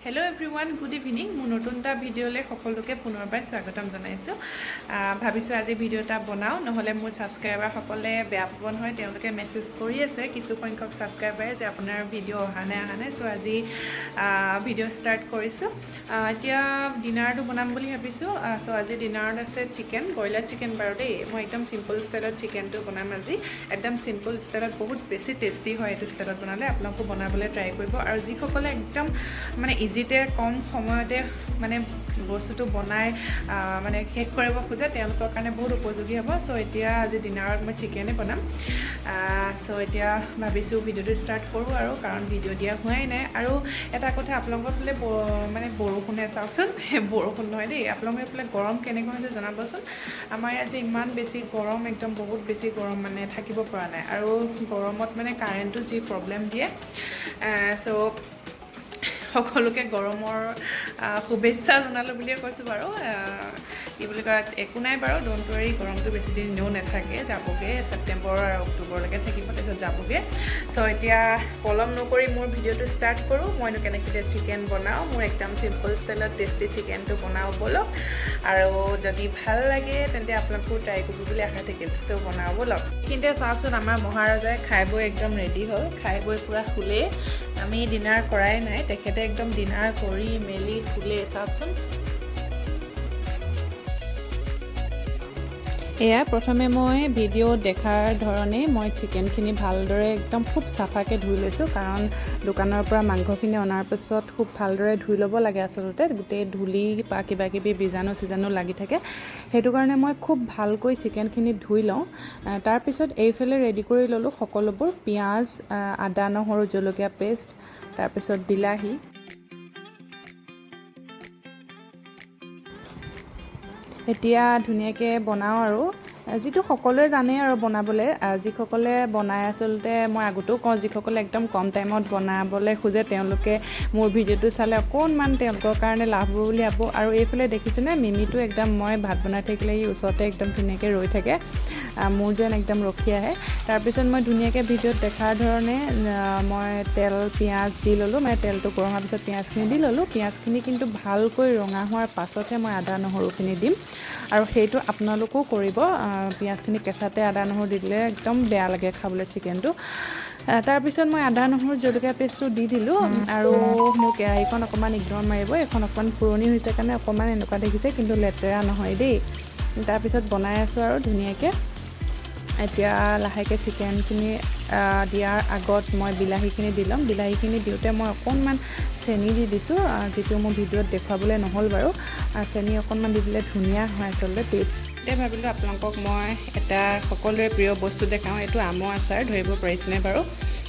Hello' everyone, good evening. মোৰ নতুন এটা ভিডিঅ'লৈ সকলোকে পুনৰবাৰ স্বাগতম জনাইছোঁ। ভাবিছোঁ আজি ভিডিঅ' এটা বনাওঁ, নহ'লে মোৰ ছাবস্ক্ৰাইবাৰসকলে বেয়া পাব নহয়। তেওঁলোকে মেছেজ কৰি আছে কিছু সংখ্যক ছাবস্ক্ৰাইবাৰে যে আপোনাৰ ভিডিঅ' অহা নাই। চ' আজি ভিডিঅ' ষ্টাৰ্ট কৰিছোঁ। এতিয়া ডিনাৰটো বনাম বুলি ভাবিছোঁ। চ' আজি ডিনাৰত আছে চিকেন, ব্ৰইলাৰ চিকেন বাৰু দেই। মই একদম চিম্পল ষ্টাইলত চিকেনটো বনাম আজি। একদম চিম্পল ষ্টাইলত বহুত বেছি টেষ্টি হয় এইটো ষ্টাইলত বনালে। আপোনালোকো বনাবলৈ ট্ৰাই কৰিব। আৰু যিসকলে একদম মানে ইজিতে কম সময়তে মানে বস্তুটো বনাই মানে শেষ কৰিব খোজে, তেওঁলোকৰ কাৰণে বহুত উপযোগী হ'ব। চ' এতিয়া আজি ডিনাৰত মই চিকেনে বনাম। চ' এতিয়া ভাবিছোঁ ভিডিঅ'টো ষ্টাৰ্ট কৰোঁ আৰু, কাৰণ ভিডিঅ' দিয়া হোৱাই নাই। আৰু এটা কথা, আপোনালোকৰ ফালে মানে বৰষুণে চাওকচোন, বৰষুণ নহয় দেই, আপোনালোকৰ ফালে গৰম কেনেকুৱা হৈছে জনাবচোন। আমাৰ ইয়াত যে ইমান বেছি গৰম, একদম বহুত বেছি গৰম, মানে থাকিব পৰা নাই। আৰু গৰমত মানে কাৰেণ্টটো যি প্ৰব্লেম দিয়ে। চ' সকলোকে গৰমৰ শুভেচ্ছা জনালোঁ বুলিয়ে কৈছোঁ বাৰু। কি বুলি কয়, একো নাই বাৰু, ড'ণ্ট ৱৰী। গৰমটো বেছি দিন এনেও নাথাকে, যাবগৈ। ছেপ্টেম্বৰ আৰু অক্টোবৰলৈকে থাকিব, তাৰপিছত যাবগৈ। চ' এতিয়া পলম নকৰি মোৰ ভিডিঅ'টো ষ্টাৰ্ট কৰোঁ। মইনো কেনেকৈ চিকেন বনাওঁ, মোৰ একদম চিম্পল ষ্টাইলত টেষ্টি চিকেনটো বনাওঁ ব'লক। আৰু যদি ভাল লাগে তেন্তে আপোনালোকেও ট্ৰাই কৰিব বুলি আশা থাকিল। চ' বনাওঁ ব'লক। কিন্তু চাওকচোন, আমাৰ মহাৰজাই খাই বৈ একদম ৰেডি হ'ল, খাই বৈ পূৰা শুলেই। আমি ডিনাৰ কৰাই নাই, তেখেতে একদম ডিনাৰ কৰি মেলি শুলে। চাওকচোন, এয়া প্ৰথমে মই ভিডিঅ' দেখাৰ ধৰণে মই চিকেনখিনি ভালদৰে একদম খুব চাফাকৈ ধুই লৈছোঁ। কাৰণ দোকানৰ পৰা মাংসখিনি অনাৰ পিছত খুব ভালদৰে ধুই ল'ব লাগে আচলতে। গোটেই ধূলি বা কিবাকিবি বীজাণু লাগি থাকে, সেইটো কাৰণে মই খুব ভালকৈ চিকেনখিনি ধুই লওঁ। তাৰপিছত এইফালে ৰেডি কৰি ল'লোঁ সকলোবোৰ, পিঁয়াজ, আদা নহৰু জলকীয়া পেষ্ট, তাৰপিছত বিলাহী। এতিয়া ধুনীয়াকৈ বনাওঁ আৰু, যিটো সকলোৱে জানে আৰু বনাবলৈ। যিসকলে বনাই, আচলতে মই আগতেও কওঁ, যিসকলে একদম কম টাইমত বনাবলৈ খোজে, তেওঁলোকে মোৰ ভিডিঅ'টো চালে অকণমান তেওঁলোকৰ কাৰণে লাভ হ'ব বুলি ভাবোঁ। আৰু এইফালে দেখিছেনে, মিমিটো একদম মই ভাত বনাই থাকিলে এই ওচৰতে একদম ধুনীয়াকৈ ৰৈ থাকে, মোৰ যেন একদম ৰখি আহে। তাৰপিছত মই ধুনীয়াকৈ ভিডিঅ'ত দেখাৰ ধৰণে মই তেল পিঁয়াজ দি ল'লোঁ। মানে তেলটো গৰম হোৱাৰ পিছত পিঁয়াজখিনি দি ল'লোঁ। পিঁয়াজখিনি কিন্তু ভালকৈ ৰঙা হোৱাৰ পাছতহে মই আদা নহৰুখিনি দিম। আৰু সেইটো আপোনালোকেও কৰিব। পিঁয়াজখিনি কেঁচাতে আদা নহৰু দি দিলে একদম বেয়া লাগে খাবলৈ চিকেনটো। তাৰপিছত মই আদা নহৰু জলকীয়া পেষ্টটো দি দিলোঁ। আৰু মোৰ কেৰাহীখন অকণমান ইগনৰ মাৰিব, এইখন অকণমান পুৰণি হৈছে কাৰণে অকণমান এনেকুৱা দেখিছে, কিন্তু লেতেৰা নহয় দেই। তাৰপিছত বনাই আছোঁ আৰু ধুনীয়াকৈ। এতিয়া লাহেকৈ চিকেনখিনি দিয়াৰ আগত মই বিলাহীখিনি দি ল'ম। বিলাহীখিনি দিওঁতে মই অকণমান চেনি দি দিছোঁ, যিটো মোৰ ভিডিঅ'ত দেখুৱাবলৈ নহ'ল বাৰু। চেনি অকণমান দি দিলে ধুনীয়া হয় আচলতে টেষ্ট। এতিয়া ভাবিলোঁ আপোনালোকক মই এটা সকলোৰে প্ৰিয় বস্তু দেখাওঁ। এইটো আমৰ আচাৰ, ধৰিব পাৰিছেনে বাৰু?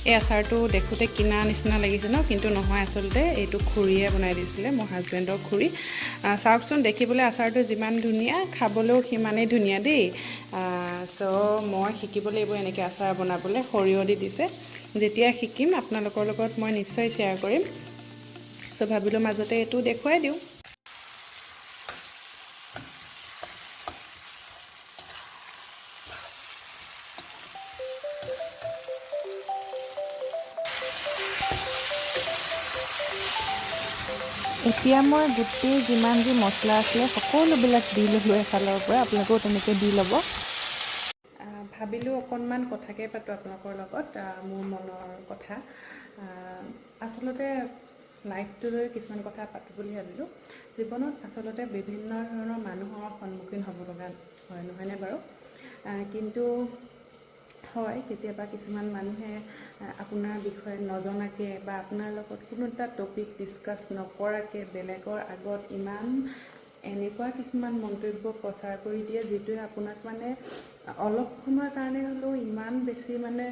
এই আচাৰটো দেখোঁতে কিনা নিচিনা লাগিছে ন, কিন্তু নহয়, আচলতে এইটো খুৰীয়ে বনাই দিছিলে, মোৰ হাজবেণ্ডৰ খুৰী। চাওকচোন, দেখিবলৈ আচাৰটো যিমান ধুনীয়া, খাবলৈও সিমানেই ধুনীয়া দেই। চ' মই শিকিব লাগিব এনেকৈ আচাৰ বনাবলৈ। সৰিয়হ দি দিছে। যেতিয়া শিকিম আপোনালোকৰ লগত মই নিশ্চয় শ্বেয়াৰ কৰিম। চ' ভাবিলোঁ মাজতে এইটো দেখুৱাই দিওঁ। এতিয়া মই গোটেই যিমান যি মছলা আছিলে সকলোবিলাক দি ল'লোঁ এফালৰ পৰা। আপোনালোকেও তেনেকৈ দি ল'ব। ভাবিলোঁ অকণমান কথাকে পাতোঁ আপোনালোকৰ লগত, মোৰ মনৰ কথা। আচলতে লাইফটো লৈ কিছুমান কথা পাতোঁ বুলি ভাবিলোঁ। জীৱনত আচলতে বিভিন্ন ধৰণৰ মানুহৰ সন্মুখীন হ'ব লগা হয়, নহয়নে বাৰু? কিন্তু হয়, কেতিয়াবা কিছুমান মানুহে আপোনাৰ বিষয়ে নজনাকৈ বা আপোনাৰ লগত কোনো এটা টপিক ডিছকাছ নকৰাকৈ বেলেগৰ আগত এনেকুৱা কিছুমান মন্তব্য প্ৰচাৰ কৰি দিয়ে, যিটোৱে আপোনাক মানে অলপ সময়ৰ কাৰণে হ'লেও ইমান বেছি মানে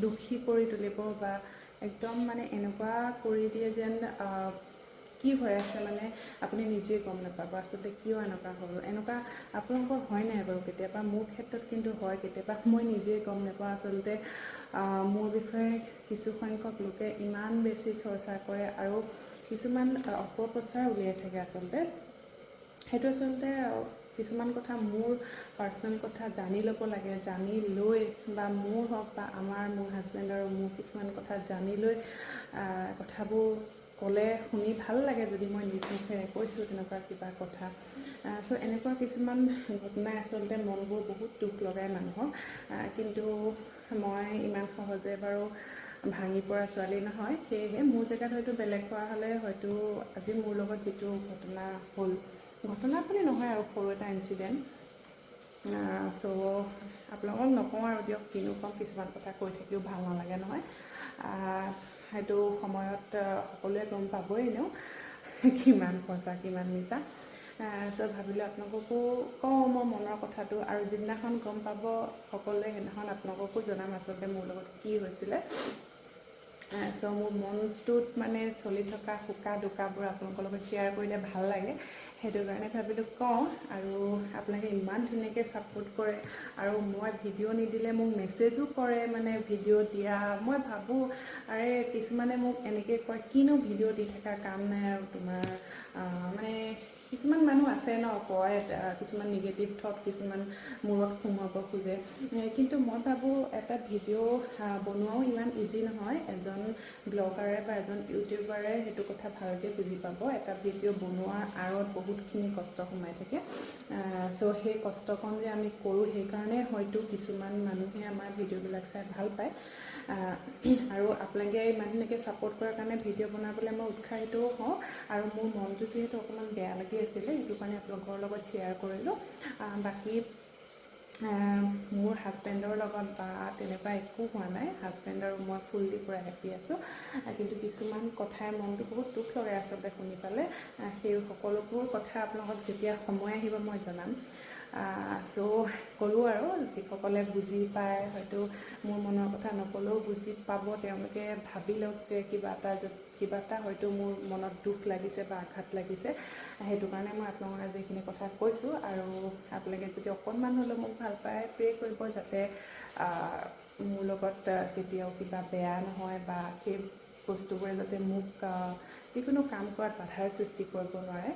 দুখী কৰি তুলিব, বা একদম মানে এনেকুৱা কৰি দিয়ে যেন কি হৈ আছে মানে আপুনি নিজেই গম নাপাব আচলতে কিয় এনেকুৱা হ'ল। এনেকুৱা আপোনালোকৰ হয় নাই বাৰু কেতিয়াবা? মোৰ ক্ষেত্ৰত কিন্তু হয় কেতিয়াবা। মই নিজেই গম নাপাওঁ আচলতে মোৰ বিষয়ে কিছু সংখ্যক লোকে ইমান বেছি চৰ্চা কৰে আৰু কিছুমান অপপ্ৰচাৰ উলিয়াই থাকে। আচলতে সেইটো আচলতে কিছুমান কথা মোৰ পাৰ্চনেল কথা জানি ল'ব লাগে। জানি লৈ বা মোৰ হওক বা মোৰ হাজবেণ্ড আৰু মোৰ কিছুমান কথা জানি লৈ কথাবোৰ ক'লে শুনি ভাল লাগে যদি মই নিজ মুখেৰে কৈছোঁ তেনেকুৱা কিবা কথা। চ' এনেকুৱা কিছুমান ঘটনাই আচলতে মনবোৰ বহুত দুখ লগায় মানুহক, কিন্তু মই ইমান সহজে বাৰু ভাঙি পৰা ছোৱালী নহয়। সেয়েহে মোৰ জেগাত হয়তো বেলেগ হোৱা হ'লে হয়তো আজি মোৰ লগত যিটো ঘটনা হ'ল, ঘটনা বুলি নহয় আৰু সৰু এটা ইনচিডেণ্ট। চ' আপোনালোকক নকওঁ আৰু দিয়ক, কিনো কম, কিছুমান কথা কৈ থাকিও ভাল নালাগে নহয়। সেইটো সময়ত সকলোৱে গম পাবই এনেও কিমান সঁচা কিমান মিছা। চ' ভাবিলোঁ আপোনালোককো কওঁ মোৰ মনৰ কথাটো, আৰু যিদিনাখন গম পাব সকলোৱে সেইদিনাখন আপোনালোককো জনাম আচলতে মোৰ লগত কি হৈছিলে। চ' মোৰ মনটোত মানে চলি থকা শোকা দোকাবোৰ আপোনালোকৰ লগত শ্বেয়াৰ কৰিলে ভাল লাগে, সেইটো কাৰণে ভাবিলোঁ কওঁ। আৰু আপোনালোকে ইমান ধুনীয়াকৈ ছাপোৰ্ট কৰে, আৰু মই ভিডিঅ' নিদিলে মোক মেছেজো কৰে, মানে ভিডিঅ' দিয়া। মই ভাবোঁ আৰে কিছুমানে মোক এনেকৈ কয়, কিনো ভিডিঅ' দি থকা, কাম নাই আৰু তোমাৰ, মানে কিছুমান মানুহ আছে ন, কয় কিছুমান নিগেটিভ থট কিছুমান মূৰত সোমাব খোজে। কিন্তু মই ভাবোঁ এটা ভিডিঅ' বনোৱাও ইমান ইজি নহয়। এজন ব্লগাৰে বা এজন ইউটিউবাৰে সেইটো কথা ভালকৈ বুজি পাব। এটা ভিডিঅ' বনোৱাৰ আঁৰত বহুতখিনি কষ্ট সোমাই থাকে। চ' সেই কষ্টকণ যে আমি কৰোঁ, সেইকাৰণে হয়তো কিছুমান মানুহে আমাৰ ভিডিঅ'বিলাক চাই ভাল পায়। আৰু আপোনালোকে ইমান ধুনীয়াকৈ ছাপোৰ্ট কৰাৰ কাৰণে ভিডিঅ' বনাবলৈ মই উৎসাহিতও হওঁ। আৰু মোৰ মনটো যিহেতু অকণমান বেয়া লাগি আছিলে, সেইটো কাৰণে আপোনালোকৰ লগত শ্বেয়াৰ কৰিলোঁ। বাকী মোৰ হাজবেণ্ডৰ লগত বা তেনেকুৱা একো হোৱা নাই। হাজবেণ্ড আৰু মই ফুল দি পূৰা হেপী আছোঁ। কিন্তু কিছুমান কথাই মনটো বহুত দুখ লগাই আচলতে শুনি পালে। সেই সকলোবোৰ কথা আপোনালোকক যেতিয়া সময় আহিব মই জনাম। চ' ক'লোঁ আৰু যিসকলে বুজি পায়, হয়তো মোৰ মনৰ কথা নক'লেও বুজি পাব, তেওঁলোকে ভাবি লওক যে কিবা এটা হয়তো মোৰ মনত দুখ লাগিছে বা আঘাত লাগিছে। সেইটো কাৰণে মই আপোনালোকক আজি এইখিনি কথা কৈছোঁ। আৰু আপোনালোকে যদি অকণমান হ'লেও মোক ভাল পায়, প্ৰে কৰিব যাতে মোৰ লগত কেতিয়াও কিবা বেয়া নহয়, বা সেই বস্তুবোৰে যাতে মোক যিকোনো কাম কৰাত বাধাৰ সৃষ্টি কৰিব নোৱাৰে।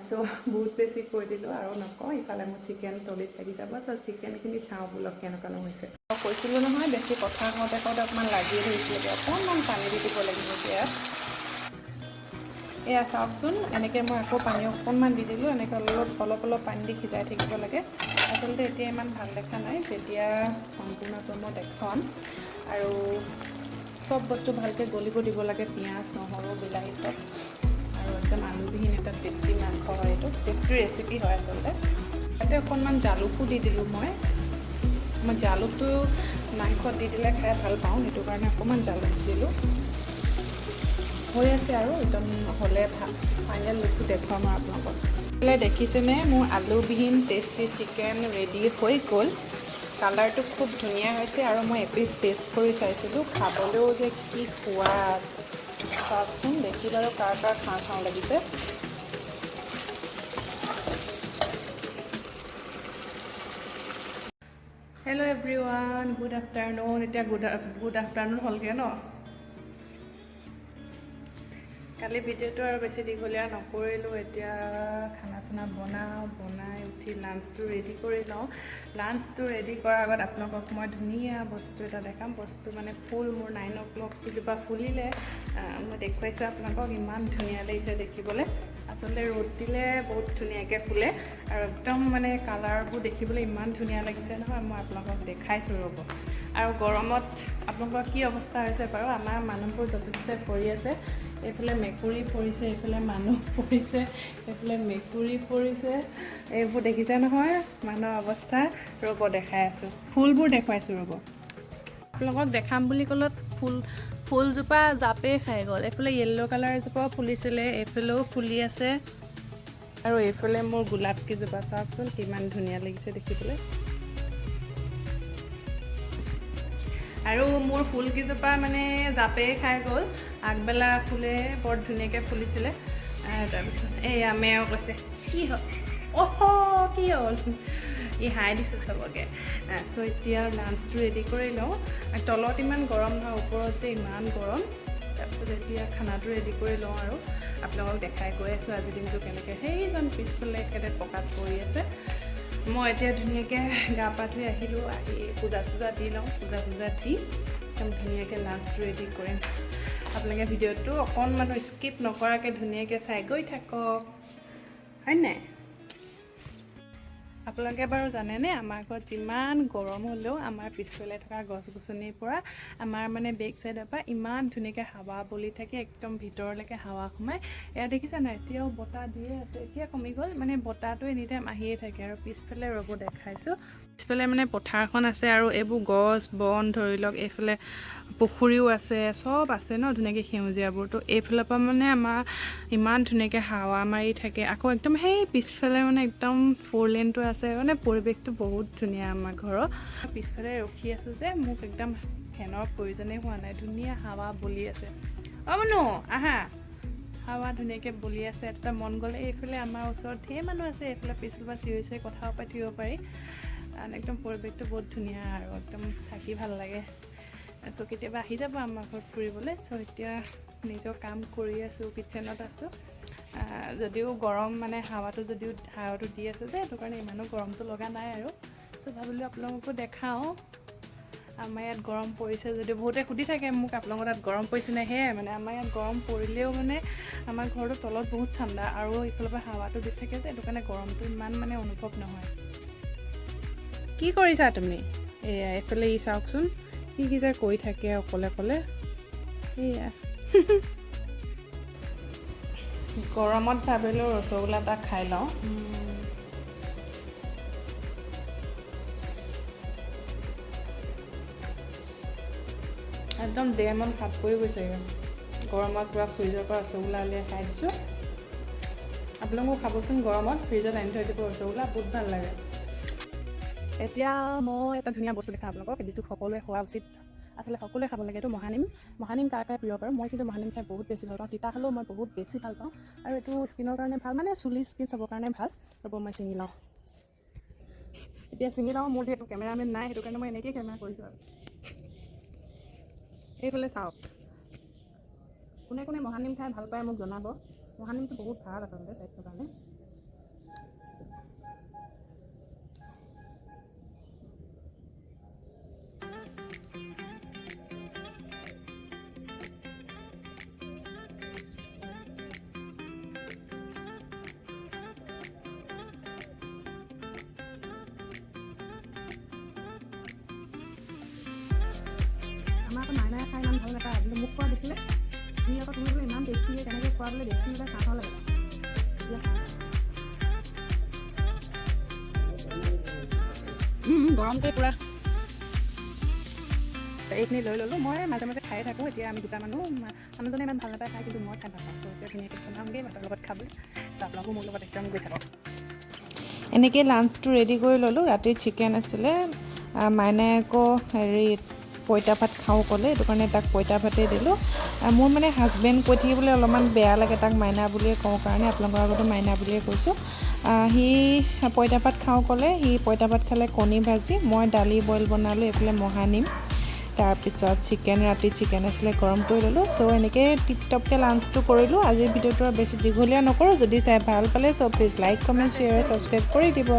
চ' বহুত বেছি কৈ দিলোঁ আৰু নকওঁ, ইফালে মোৰ চিকেন তলিত লাগি যাব। চ' চিকেনখিনি চাওঁ বোলক কেনেকুৱানো হৈছে। কৈছিলোঁ নহয়, বেছি কথা কওঁতে অকণমান লাগিয়ে ধৰিছিলে, অকণমান পানী দি দিব লাগিব এতিয়া। এয়া চাওকচোন, এনেকৈ মই আকৌ পানী অকণমান দি দিলোঁ। এনেকৈ অলপ পানী দি সিজাই থাকিব লাগে। আচলতে এতিয়া ইমান ভাল দেখা নাই, যেতিয়া সম্পূৰ্ণকৈ মই দেখুৱাম। আৰু চব বস্তু ভালকৈ গলিব দিব লাগে, পিঁয়াজ, নহৰু, বিলাহী চব। আৰু একদম আলুবিহীন এটা টেষ্টি মাংস হয়, এইটো টেষ্টি ৰেচিপি হয় আচলতে। ইয়াতে অকণমান জালুকো দি দিলোঁ মই জালুকটো মাংসত দি দিলে খাই ভাল পাওঁ, সেইটো কাৰণে অকণমান জালুক দিলোঁ। হৈ আছে আৰু একদম হ'লে ফাইনেল লুকটো দেখুৱাম আৰু আপোনালোকক। দেখিছেনে, মোৰ আলুবিহীন টেষ্টি চিকেন ৰেডি হৈ গ'ল। কালাৰটো খুব ধুনীয়া হৈছে, আৰু মই এপিচ টেষ্ট কৰি চাইছিলোঁ, খাবলৈও যে কি সোৱাদ। চাওকচোন, দেখি বাৰু কাৰ খাওঁ লাগিছে। Hello' everyone, good afternoon. এতিয়া গুড আফটাৰনুন হ'লগৈ ন। কালি ভিডিঅ'টো আৰু বেছি দীঘলীয়া নকৰিলোঁ। এতিয়া খানা চানা বনাই উঠি লাঞ্চটো ৰেডি কৰি লওঁ। লাঞ্চটো ৰেডি কৰাৰ আগত আপোনালোকক মই ধুনীয়া বস্তু এটা দেখাম। বস্তু মানে ফুল, মোৰ 9 o'clock ফুলজোপা ফুলিলে। মই দেখুৱাইছোঁ আপোনালোকক, ইমান ধুনীয়া লাগিছে দেখিবলৈ। আচলতে ৰ'দ দিলে বহুত ধুনীয়াকৈ ফুলে, আৰু একদম মানে কালাৰবোৰ দেখিবলৈ ইমান ধুনীয়া লাগিছে নহয়। মই আপোনালোকক দেখাইছোঁ ৰ'ব। আৰু গৰমত আপোনালোকৰ কি অৱস্থা হৈছে বাৰু। আমাৰ মানুহবোৰ য'তে ত'তে পৰি আছে। এইফালে মেকুৰী পৰিছে, এইফালে মানুহ পৰিছে, এইফালে মেকুৰী পৰিছে। এইবোৰ দেখিছে নহয় মানুহৰ অৱস্থা। ৰ'ব দেখাই আছোঁ, ফুলবোৰ দেখুৱাইছোঁ ৰ'ব। আপোনালোকক দেখাম বুলি ক'লত ফুলজোপা জাপেই খাই গ'ল। এইফালে য়েল্ল' কালাৰ এজোপাও ফুলিছিলে, এইফালেও ফুলি আছে। আৰু এইফালে মোৰ গোলাপ কেইজোপা চাওকচোন, কিমান ধুনীয়া লাগিছে দেখিবলৈ। আৰু মোৰ ফুলকেইজোপা মানে জাপেই খাই গ'ল। আগবেলা ফুলে বৰ ধুনীয়াকৈ ফুলিছিলে। তাৰপিছত এয়া মেও কৈছে, কি হ'ল কি হ'ল, ই হাই দিছে চবকে। চ' এতিয়া লাঞ্চটো ৰেডি কৰি লওঁ। তলত ইমান গৰম নহয়, ওপৰত যে ইমান গৰম। তাৰপিছত এতিয়া খানাটো ৰেডি কৰি লওঁ, আৰু আপোনালোকক দেখাই গৈ আছোঁ আজিৰ দিনটো কেনেকৈ। সেইজন পিছফালে একেবাৰে পকাত পৰি আছে। মই এতিয়া ধুনীয়াকৈ গা পা ধুই আহিলোঁ। আহি পূজা চূজা দি লওঁ, পূজা দি একদম ধুনীয়াকৈ লাঞ্চটো ৰেডি কৰিম। আপোনালোকে ভিডিঅ'টো অকণমান স্কিপ নকৰাকৈ ধুনীয়াকৈ চাই গৈ থাকক হয় নাই আপোনালোকে বাৰু জানেনে আমাৰ ঘৰত যিমান গৰম হ'লেও আমাৰ পিছফালে থকা গছ গছনিৰ পৰা আমাৰ মানে বেক চাইডৰ পৰা ইমান ধুনীয়াকৈ হাৱা বলি থাকে একদম ভিতৰলৈকে হাৱা সোমায় এয়া দেখিছা নাই এতিয়াও বতাহ দিয়ে আছে এতিয়া কমি গ'ল মানে বতাহটো এনি টাইম আহিয়ে থাকে আৰু পিছফালে ৰ'ব দেখাইছোঁ পিছফালে মানে পথাৰখন আছে আৰু এইবোৰ গছ বন ধৰি লওক এইফালে পুখুৰীও আছে চব আছে ন ধুনীয়াকৈ সেউজীয়াবোৰ তো এইফালৰ পৰা মানে আমাৰ ইমান ধুনীয়াকৈ হাৱা মাৰি থাকে আকৌ একদম সেই পিছফালে মানে একদম 4 লেনটো আছে মানে পৰিৱেশটো বহুত ধুনীয়া আমাৰ ঘৰৰ পিছফালে ৰখি আছোঁ যে মোক একদম ফেনৰ প্ৰয়োজনেই হোৱা নাই ধুনীয়া হাৱা বলি আছে মনো আহা হাৱা ধুনীয়াকৈ বলি আছে এটা মন গ'লে এইফালে আমাৰ ওচৰত ঢেৰ মানুহ আছে এইফালে পিছফালৰ পৰা চিঞৰি চিঞৰি কথাও পাতিব পাৰি একদম পৰিৱেশটো বহুত ধুনীয়া আৰু একদম থাকি ভাল লাগে চ' কেতিয়াবা আহি যাব আমাৰ ঘৰত ফুৰিবলৈ চ' এতিয়া নিজৰ কাম কৰি আছোঁ কিটচেনত আছোঁ যদিও গৰম মানে হাৱাটো দি আছে যে সেইটো কাৰণে ইমানো গৰমটো লগা নাই আৰু চ' ভাবিলোঁ আপোনালোককো দেখাওঁ আমাৰ ইয়াত গৰম পৰিছে যদিও বহুতে সুধি থাকে মোক আপোনালোকৰ তাত গৰম পৰিছে নে সেয়াই মানে আমাৰ ইয়াত গৰম পৰিলেও মানে আমাৰ ঘৰটো তলত বহুত ঠাণ্ডা আৰু ইফালৰ পৰা হাৱাটো দি থাকে যে সেইটো কাৰণে গৰমটো ইমান মানে অনুভৱ নহয় কি কৰিছা তুমি এয়া এইফালে ই চাওকচোন কি যে কৈ থাকে অকলে অকলে সেয়া গৰমত ভাবিলোঁ ৰসগোল্লা এটা খাই লওঁ একদম ডেমন ভাত পৰি গৈছে গৰমত পুৰা ফ্ৰিজৰ পৰা ৰসগোল্লা উলিয়াই খাই দিছোঁ আপোনালোকেও খাবচোন গৰমত ফ্ৰিজত আনি থৈ দিব ৰসগোল্লা বহুত ভাল লাগে এতিয়া মই এটা ধুনীয়া বস্তু দেখাম আপোনালোকক যিটো সকলোৱে খোৱা উচিত আচলতে সকলোৱে খাব লাগে এইটো মহানিম কাৰ কাৰ প্ৰিয় বাৰু মই কিন্তু মহানিম খাই বহুত বেছি ভাল পাওঁ তিতা হ'লেও মই বহুত বেছি ভাল পাওঁ আৰু এইটো স্কিনৰ কাৰণে ভাল মানে চুলি স্কিন চবৰ কাৰণে ভাল ৰ'ব মই ছিঙি লওঁ এতিয়া ছিঙি লওঁ মোৰ যিহেতু কেমেৰামেন নাই সেইটো কাৰণে মই এনেকৈয়ে কেমেৰা কৰিছোঁ আৰু এইফালে চাওক কোনে কোনে মহানিম খাই ভাল পায় মোক জনাব মহানিমটো বহুত ভাল আচলতে স্বাস্থ্যৰ কাৰণে আমাৰ আকৌ মাইনাই খাই ইমান ভাল নাপায় কিন্তু মোক খোৱা দেখিলে তুমি আকৌ তুমি বোলে ইমান টেষ্টি তেনেকৈ খোৱা বোলে দেখি বোলে খাওঁ লাগে গৰমটোৱে পূৰা এইখিনি লৈ ল'লোঁ মই মাজে মাজে খাই থাকোঁ এতিয়া আমি দুটা মানুহজনে ইমান ভাল নাপায় খাই কিন্তু মই খাই ভাল পাওঁ এতিয়া ধুনীয়াকৈ বনাওঁগৈ ভাতৰ লগত খাবলৈ আপোনালোকো মোৰ লগত একদম গৈ থাকক এনেকৈ লাঞ্চটো ৰেডি কৰি ল'লোঁ ৰাতিৰ চিকেন আছিলে মাইনাই আকৌ হেৰি পইতা ভাত খাওঁ ক'লে সেইটো কাৰণে তাক পইতা ভাতেই দিলোঁ মোৰ মানে হাজবেণ্ড কৈ থাকিবলৈ অলপমান বেয়া লাগে তাক মাইনা বুলিয়ে কওঁ কাৰণে আপোনালোকৰ আগতে মাইনা বুলিয়ে কৈছোঁ সি পইতা ভাত খাওঁ ক'লে সি পইতা ভাত খালে কণী ভাজি মই দালি বইল বনালোঁ এইফালে মহানিম তাৰপিছত ৰাতি চিকেন আছিলে গৰম কৰি ল'লোঁ চ' এনেকৈ টিপটপকৈ লাঞ্চটো কৰিলোঁ আজিৰ ভিডিঅ'টো বেছি দীঘলীয়া নকৰোঁ যদি চাই ভাল পালে চ' please like comment share subscribe কৰি দিব